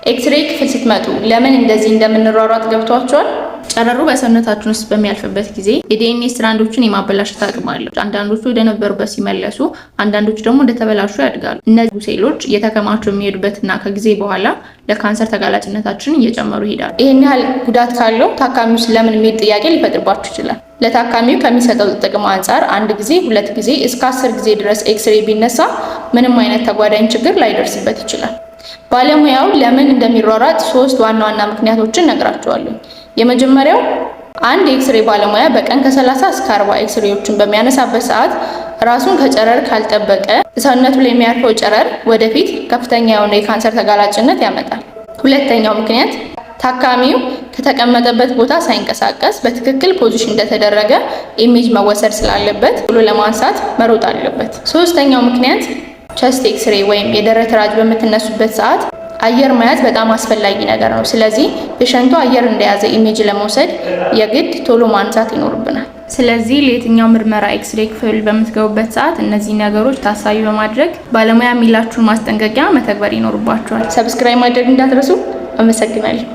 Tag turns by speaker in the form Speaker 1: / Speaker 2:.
Speaker 1: ኤክስሬይ ክፍል ስትመጡ ለምን እንደዚህ እንደምንሯሯጥ ገብቷችኋል? ጨረሩ በሰውነታችን ውስጥ በሚያልፍበት ጊዜ የዲኤንኤ ስትራንዶችን የማበላሸት አቅም አለው። አንዳንዶቹ ወደ ነበሩበት ሲመለሱ፣ አንዳንዶቹ ደግሞ እንደተበላሹ ያድጋሉ። እነዚህ ሴሎች እየተከማቹ የሚሄዱበትና ከጊዜ በኋላ ለካንሰር ተጋላጭነታችንን እየጨመሩ ይሄዳሉ። ይህን ያህል ጉዳት ካለው ታካሚው ስለምን የሚል ጥያቄ ሊፈጥርባችሁ ይችላል። ለታካሚው ከሚሰጠው ጥቅም አንጻር 1 ጊዜ 2 ጊዜ እስከ 10 ጊዜ ድረስ ኤክስሬይ ቢነሳ ምንም አይነት ተጓዳኝ ችግር ላይደርስበት ይችላል። ባለሙያው ለምን እንደሚሯሯጥ 3 ዋና ዋና ምክንያቶችን ነግራችኋለሁ። የመጀመሪያው አንድ የኤክስሬይ ባለሙያ በቀን ከ30 እስከ 40 ኤክስሬዮችን በሚያነሳበት ሰዓት ራሱን ከጨረር ካልጠበቀ ሰውነቱ ላይ የሚያርፈው ጨረር ወደፊት ከፍተኛ የሆነ የካንሰር ተጋላጭነት ያመጣል። ሁለተኛው ምክንያት ታካሚው ከተቀመጠበት ቦታ ሳይንቀሳቀስ በትክክል ፖዚሽን እንደተደረገ ኢሜጅ መወሰድ ስላለበት ብሎ ለማንሳት መሮጥ አለበት። ሶስተኛው ምክንያት ቸስት ኤክስሬይ ወይም የደረት ራጅ በምትነሱበት ሰዓት አየር መያዝ በጣም አስፈላጊ ነገር ነው። ስለዚህ ፔሸንቱ አየር እንደያዘ ኢሜጅ ለመውሰድ የግድ ቶሎ ማንሳት ይኖርብናል። ስለዚህ ለየትኛው ምርመራ ኤክስሬይ ክፍል በምትገቡበት ሰዓት እነዚህ ነገሮች ታሳቢ በማድረግ ባለሙያ የሚላችሁን ማስጠንቀቂያ መተግበር ይኖርባችኋል። ሰብስክራይብ ማድረግ እንዳትረሱ። አመሰግናለሁ።